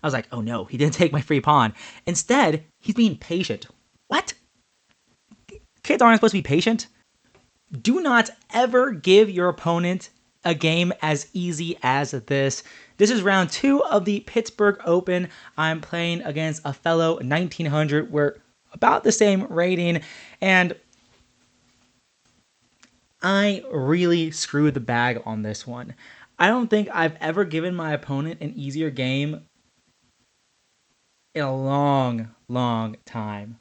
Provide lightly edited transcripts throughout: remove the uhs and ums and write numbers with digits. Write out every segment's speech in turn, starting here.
I was like, oh no, he didn't take my free pawn. Instead, he's being patient. What? Kids aren't supposed to be patient? Do not ever give your opponent a game as easy as this. This is round 2 of the Pittsburgh Open. I'm playing against a fellow 1900. We're about the same rating, and I really screwed the bag on this one. I don't think I've ever given my opponent an easier game in a long time.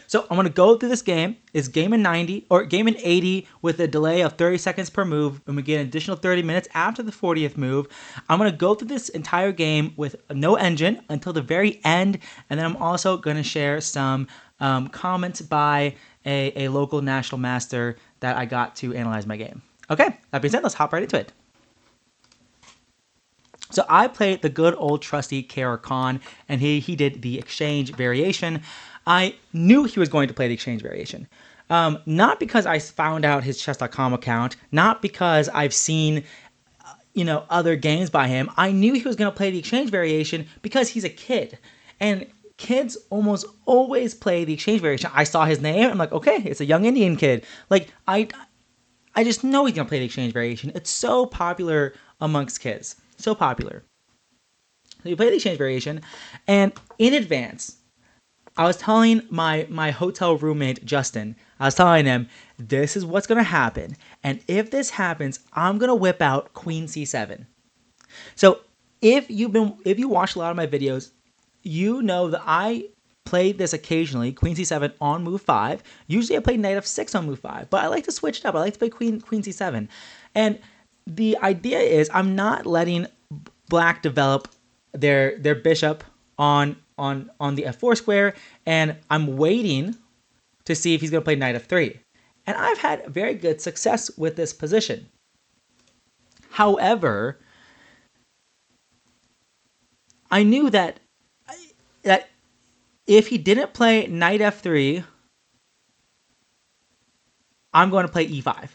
So I'm going to go through this game. It's game in 90 or game in 80 with a delay of 30 seconds per move, and we get an additional 30 minutes after the 40th move. I'm going to go through this entire game with no engine until the very end, and then I'm also going to share some comments by a local national master that I got to analyze my game. Okay, that being said, let's hop right into it. So I played the good old trusty Kara Khan, and he did the exchange variation. I knew he was going to play the exchange variation. Not because I found out his chess.com account, not because I've seen other games by him. I knew he was going to play the exchange variation because he's a kid. And kids almost always play the exchange variation. I saw his name. I'm like, okay, it's a young Indian kid. Like, I just know he's going to play the exchange variation. It's so popular amongst kids. So popular. So you play the exchange variation. And in advance, I was telling my hotel roommate, Justin, I was telling him, this is what's going to happen. And if this happens, I'm going to whip out Queen C7. So if you watch a lot of my videos, you know that I played this occasionally, Queen C7 on move 5. Usually I play Knight F6 on move 5, but I like to switch it up. I like to play Queen C7. And the idea is I'm not letting Black develop their bishop on the F4 square, and I'm waiting to see if he's going to play Knight F3. And I've had very good success with this position. However, I knew that if he didn't play Knight F3, I'm going to play E5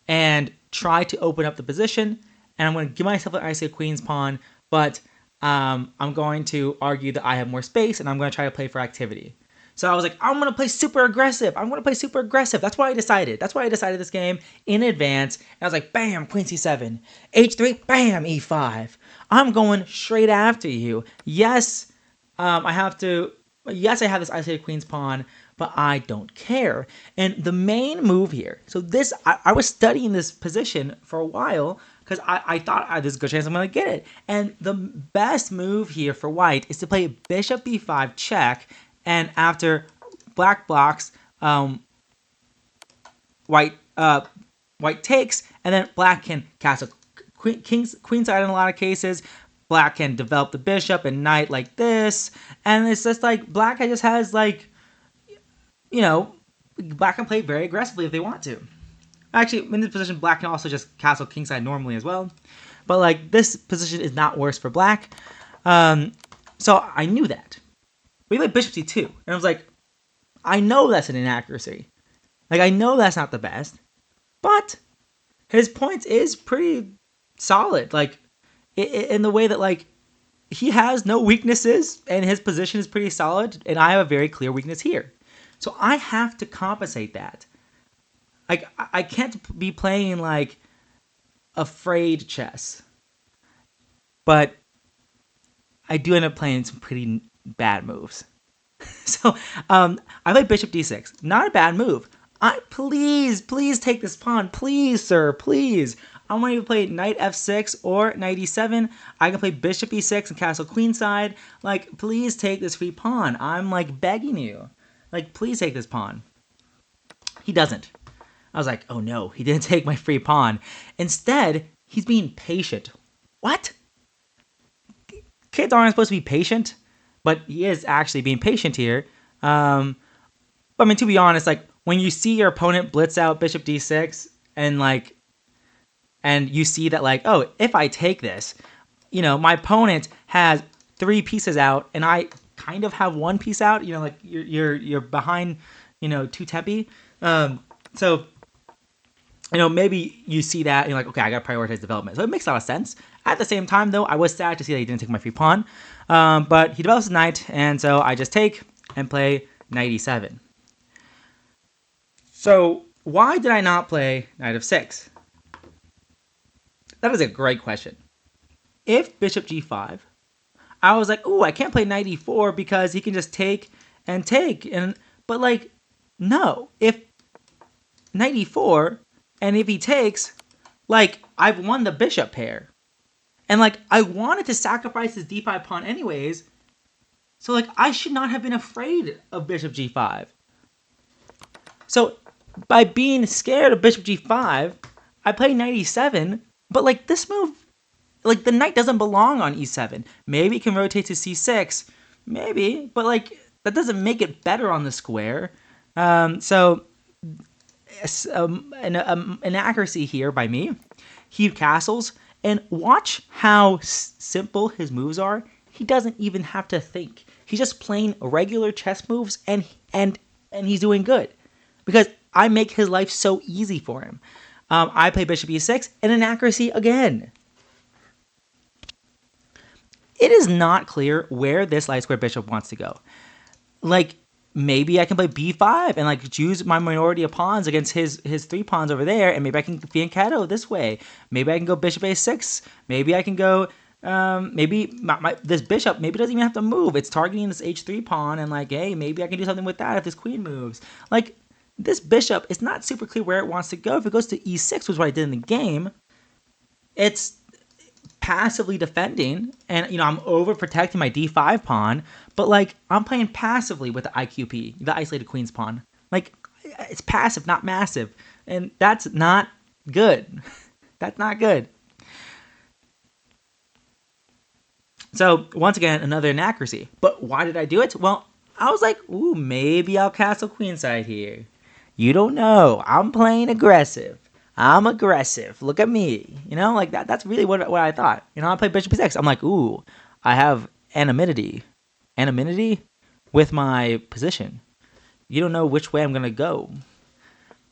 and try to open up the position, and I'm going to give myself an isolated queen's pawn, but I'm going to argue that I have more space, and I'm going to try to play for activity. So I was like, I'm going to play super aggressive. That's why I decided. That's why I decided this game in advance. And I was like, bam, Queen C7. H3, bam, E5. I'm going straight after you. Yes, I have this isolated queen's pawn, but I don't care. And the main move here, so this, I was studying this position for a while, because I thought there's a good chance I'm going to get it. And the best move here for white is to play bishop b5 check, and after Black blocks, white takes, and then Black can castle queenside in a lot of cases. Black can develop the bishop and knight like this, and it's just like Black just has Black can play very aggressively if they want to. Actually, in this position, Black can also just castle kingside normally as well. But this position is not worse for Black. So I knew that. We played bishop c2, and I was like, I know that's an inaccuracy. I know that's not the best, but his points is pretty solid. In the way that he has no weaknesses, and his position is pretty solid, and I have a very clear weakness here. So I have to compensate that. I can't be playing afraid chess, but I do end up playing some pretty bad moves. So I play bishop d6. Not a bad move. Please take this pawn. Please, sir, please. I want you to play knight f6 or knight e7. I can play bishop e6 and castle queenside. Please take this free pawn. I'm begging you. Please take this pawn. He doesn't. I was like, oh no, he didn't take my free pawn. Instead, he's being patient. What? Kids aren't supposed to be patient, but he is actually being patient here. But to be honest, when you see your opponent blitz out bishop d6 and you see that oh, if I take this, my opponent has 3 pieces out and I kind of have 1 piece out, you're behind, 2 tempi. So maybe you see that and you're like, okay, I got to prioritize development. So it makes a lot of sense. At the same time, though, I was sad to see that he didn't take my free pawn. But he develops his knight, and so I just take and play knight e7. So why did I not play knight f6? That is a great question. If bishop g5, I was like, ooh, I can't play knight e4 because he can just take and take. But like, no. If knight e4, and if he takes, like, I've won the bishop pair. And like, I wanted to sacrifice his d5 pawn anyways. So like, I should not have been afraid of bishop g5. So by being scared of bishop g5, I play knight e7. But like, this move, like, the knight doesn't belong on e7. Maybe it can rotate to c6. Maybe. But like, that doesn't make it better on the square. So an inaccuracy here by me. He castles. And watch how simple his moves are. He doesn't even have to think. He's just playing regular chess moves, and he's doing good. Because I make his life so easy for him. I play bishop e6, and inaccuracy again. It is not clear where this light square bishop wants to go. Like, maybe I can play b5 and like choose my minority of pawns against his 3 pawns over there, and maybe I can fianchetto this way. Maybe I can go bishop a6. Maybe I can go maybe this bishop maybe doesn't even have to move. It's targeting this h3 pawn, and like, hey, maybe I can do something with that if this queen moves. Like, this bishop, it's not super clear where it wants to go. If it goes to e6, which is what I did in the game, it's passively defending, and I'm overprotecting my d5 pawn, but like, I'm playing passively with the IQP, the isolated queen's pawn. Like, it's passive, not massive, and that's not good. That's not good. So once again, another inaccuracy. But why did I do it? Well, I was like, ooh, maybe I'll castle queenside here. You don't know. I'm playing aggressive. I'm aggressive. Look at me. Like that. That's really what I thought. I played bishop e6. I'm like, ooh, I have anonymity with my position. You don't know which way I'm going to go.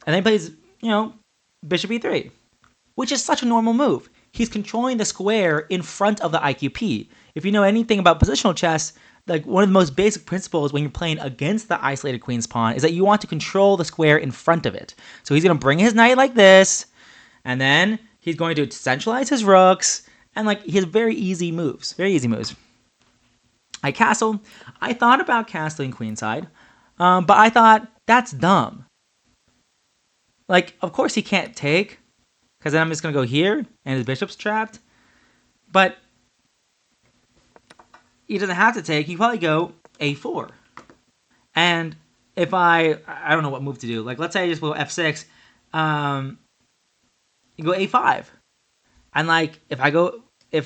And then he plays, bishop e3, which is such a normal move. He's controlling the square in front of the IQP. If you know anything about positional chess, like, one of the most basic principles when you're playing against the isolated queen's pawn is that you want to control the square in front of it. So he's going to bring his knight like this, and then he's going to centralize his rooks, and like, he has very easy moves. I castle. I thought about castling queenside, but I thought, that's dumb. Like, of course he can't take, because then I'm just going to go here, and his bishop's trapped. But he doesn't have to take. He can probably go a4. And if I don't know what move to do. Like, let's say I just go f6. You go a5. And like, if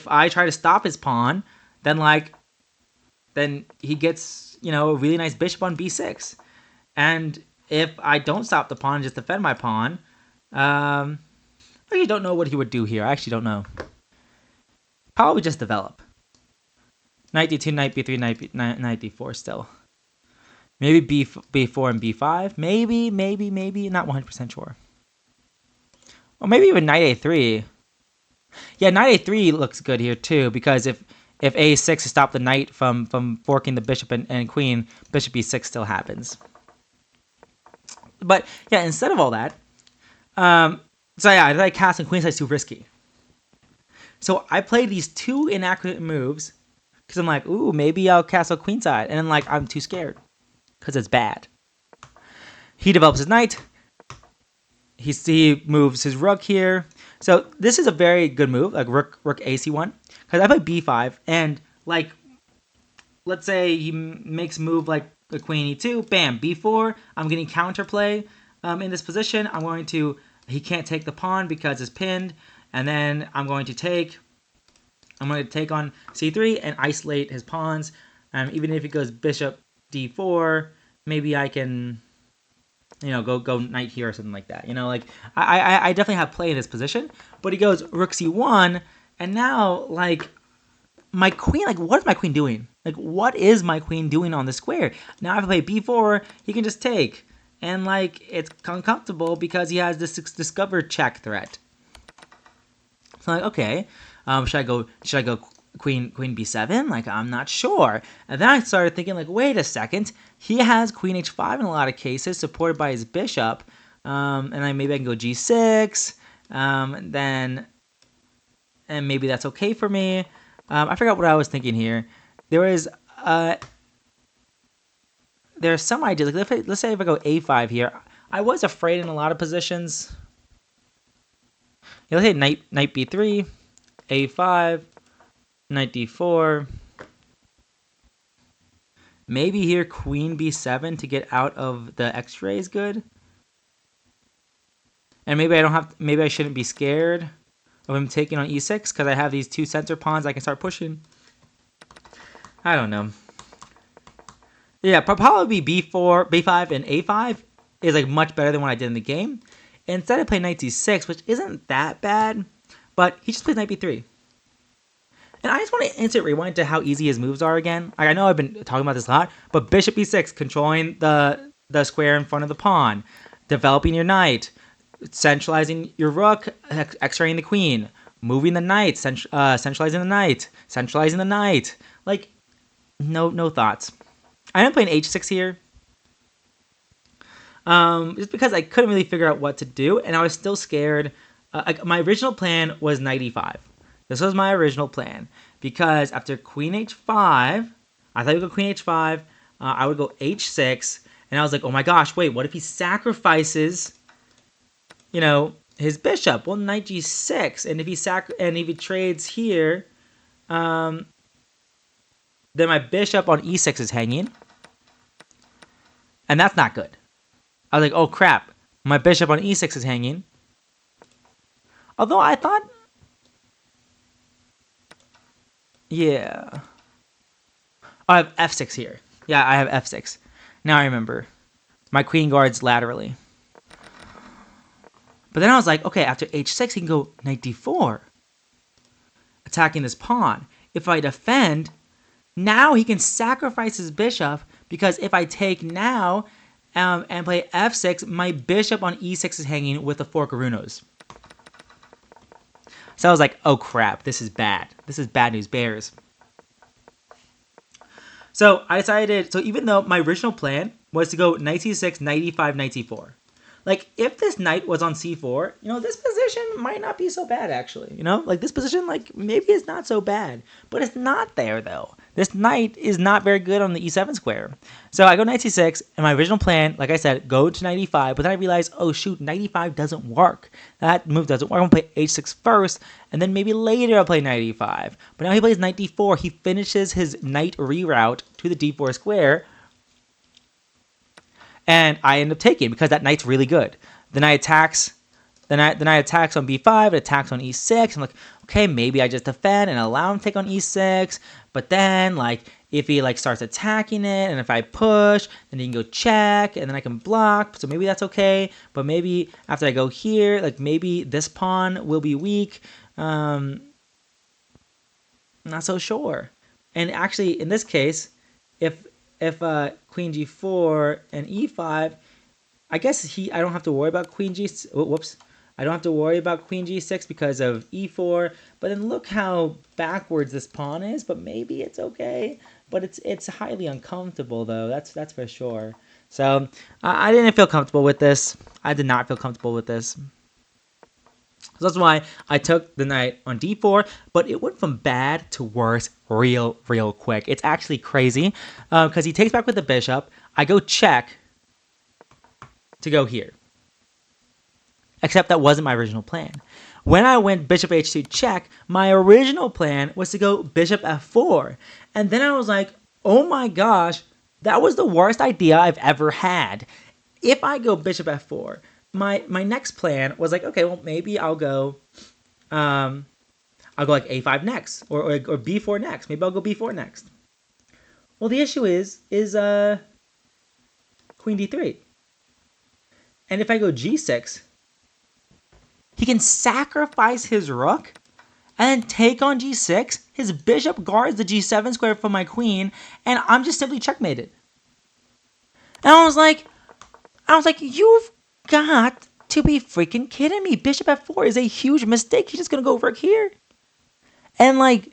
I try to stop his pawn, then he gets, a really nice bishop on b6. And if I don't stop the pawn and just defend my pawn, I actually don't know what he would do here. I actually don't know. Probably just develop. Knight d2, knight b3, knight d4 still. Maybe b4 and b5. Maybe. Not 100% sure. Or maybe even knight a3. Yeah, knight a3 looks good here too, because if a6 to stop the knight from forking the bishop and queen, bishop e6 still happens. But yeah, instead of all that, so yeah, I like castling queenside too risky. So I played these 2 inaccurate moves, because I'm like, ooh, maybe I'll castle queenside. And then like, I'm too scared, because it's bad. He develops his knight. He moves his rook here. So this is a very good move, like rook ac1. Because I play b5, and like, let's say he makes a move like the queen e2, bam, b4. I'm getting counterplay in this position. He can't take the pawn because it's pinned. And then I'm going to take on c3 and isolate his pawns. Even if he goes bishop d4, maybe I can, go knight here or something like that. Like, I definitely have play in this position. But he goes rook c1, and now, like, my queen, like, what is my queen doing? Like, what is my queen doing on the square? Now if I play b4, he can just take. And, like, it's uncomfortable because he has this discover check threat. So, like, okay, Should I go queen b7? Like, I'm not sure. And then I started thinking, like, wait a second. He has queen h5 in a lot of cases, supported by his bishop. And then maybe I can go g6. And maybe that's okay for me. I forgot what I was thinking here. There's some ideas. Like, let's say if I go a5 here, I was afraid in a lot of positions. Yeah, let's say knight b3, a5, knight d4. Maybe here queen b7 to get out of the x-ray is good. And maybe I shouldn't be scared of him taking on e6 because I have these two center pawns I can start pushing. I don't know. Yeah, probably b4, b5, and a5 is like much better than what I did in the game. Instead I play knight c6, which isn't that bad, but he just plays knight b3. And I just want to instant rewind to how easy his moves are again. Like, I know I've been talking about this a lot, but bishop e6, controlling the square in front of the pawn, developing your knight, centralizing your rook, x-raying the queen, moving the knight, centralizing the knight. Like, no thoughts. I am playing h6 here, just because I couldn't really figure out what to do, and I was still scared. My original plan was knight e5. This was my original plan, because after queen h5, I thought I would go queen h5, I would go h6, and I was like, oh my gosh, wait, what if he sacrifices, his bishop? Well, knight g6, and if he trades here, then my bishop on e6 is hanging, and that's not good. I was like, oh crap, my bishop on e6 is hanging. Although I thought, yeah. Oh, I have f6 here. Yeah, I have f6. Now I remember. My queen guards laterally. But then I was like, okay, after h6, he can go knight d4. Attacking this pawn. If I defend, now he can sacrifice his bishop, because if I take now and play f6, my bishop on e6 is hanging with the four Karunos. So I was like, oh crap, this is bad. This is bad news bears. So I decided, so even though my original plan was to go knight c6, knight e5, knight c4. Like, if this knight was on c4, this position might not be so bad, actually. Like, this position, like, maybe it's not so bad. But it's not there, though. This knight is not very good on the e7 square. So I go knight c6, and my original plan, like I said, go to knight e5. But then I realized, oh, shoot, knight e5 doesn't work. That move doesn't work. I'm going to play h6 first, and then maybe later I'll play knight e5. But now he plays knight d4. He finishes his knight reroute to the d4 square, and I end up taking, because that knight's really good. The knight attacks. The knight attacks on b5. It attacks on e6. I'm like, okay, maybe I just defend and allow him to take on e6. But then, like, if he starts attacking it, and if I push, then he can go check, and then I can block. So maybe that's okay. But maybe after I go here, like, maybe this pawn will be weak. Not so sure. And actually, in this case, if queen g4 and e5, I guess I don't have to worry about queen g. Whoops, I don't have to worry about queen g6 because of e4. But then look how backwards this pawn is. But maybe it's okay. But it's highly uncomfortable, though. That's for sure. So I didn't feel comfortable with this. I did not feel comfortable with this. So that's why I took the knight on d4, but it went from bad to worse real quick. It's actually crazy, because he takes back with the bishop. I go check to go here. Except that wasn't my original plan. When I went bishop h2 check, my original plan was to go bishop f4. And then I was like, oh my gosh, that was the worst idea I've ever had. If I go bishop f4, my next plan was like, okay, well, maybe I'll go like a5 next, or b4 next. Maybe I'll go b4 next. Well, the issue is queen d3. And if I go g6, he can sacrifice his rook and then take on g6. His bishop guards the g7 square from my queen, and I'm just simply checkmated. And I was like, you've got to be freaking kidding me. Bishop f4 is a huge mistake. He's just going to go rook here. And like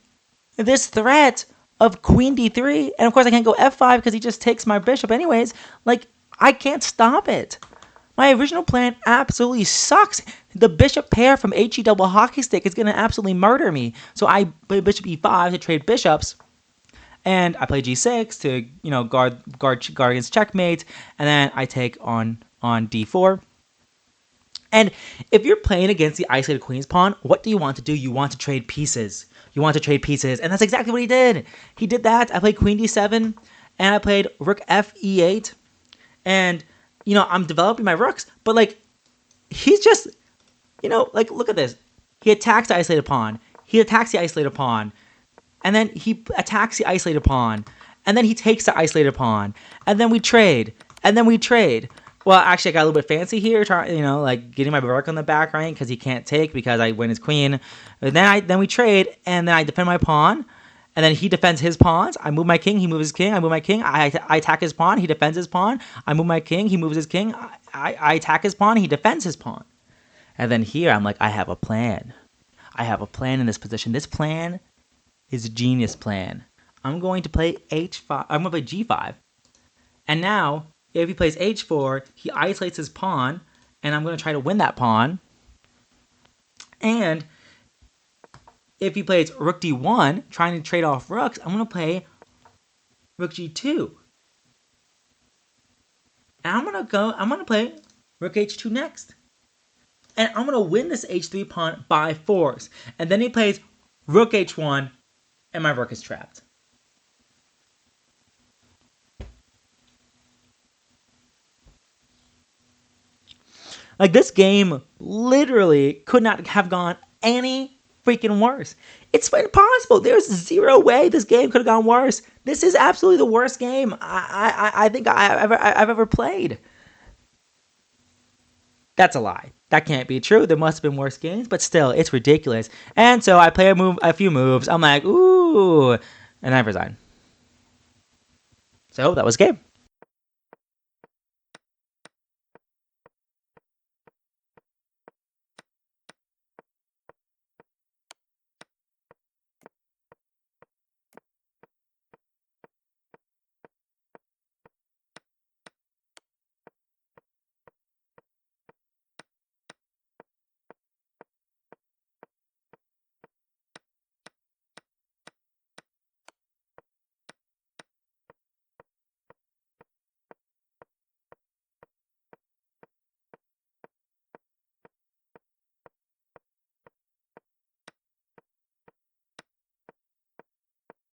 this threat of queen d3, and of course I can't go f5 because he just takes my bishop anyways. Like, I can't stop it. My original plan absolutely sucks. The bishop pair from HE double hockey stick is going to absolutely murder me. So I play bishop e5 to trade bishops. And I play g6 to, guard against checkmate. And then I take on d4. And if you're playing against the isolated queen's pawn, what do you want to do? You want to trade pieces. You want to trade pieces. And that's exactly what he did. He did that. I played queen d7. And I played rook f e8. And I'm developing my rooks, but like, he's just, like, look at this. He attacks the isolated pawn. He attacks the isolated pawn. And then he attacks the isolated pawn. And then he takes the isolated pawn. And then we trade. Well, actually, I got a little bit fancy here, like getting my rook on the back, right? Because he can't take because I win his queen. And then we trade, and then I defend my pawn. And then he defends his pawns. I move my king. He moves his king. I move my king. I attack his pawn. He defends his pawn. I move my king. He moves his king. I attack his pawn. He defends his pawn. And then here I'm like, I have a plan. I have a plan in this position. This plan is a genius plan. I'm going to play h5. I'm going to play g5. And now, if he plays h4, he isolates his pawn. And I'm going to try to win that pawn. And if he plays rook d1, trying to trade off rooks, I'm going to play rook g2. And I'm going to play rook h2 next. And I'm going to win this h3 pawn by force. And then he plays rook h1, and my rook is trapped. Like, this game literally could not have gone any freaking worse. It's impossible. There's zero way this game could have gone worse. This is absolutely the worst game I think I've ever played. That's a lie. That can't be true. There must have been worse games, but still, it's ridiculous. And so I play a few moves. I'm like, ooh, and I resign. So that was the game.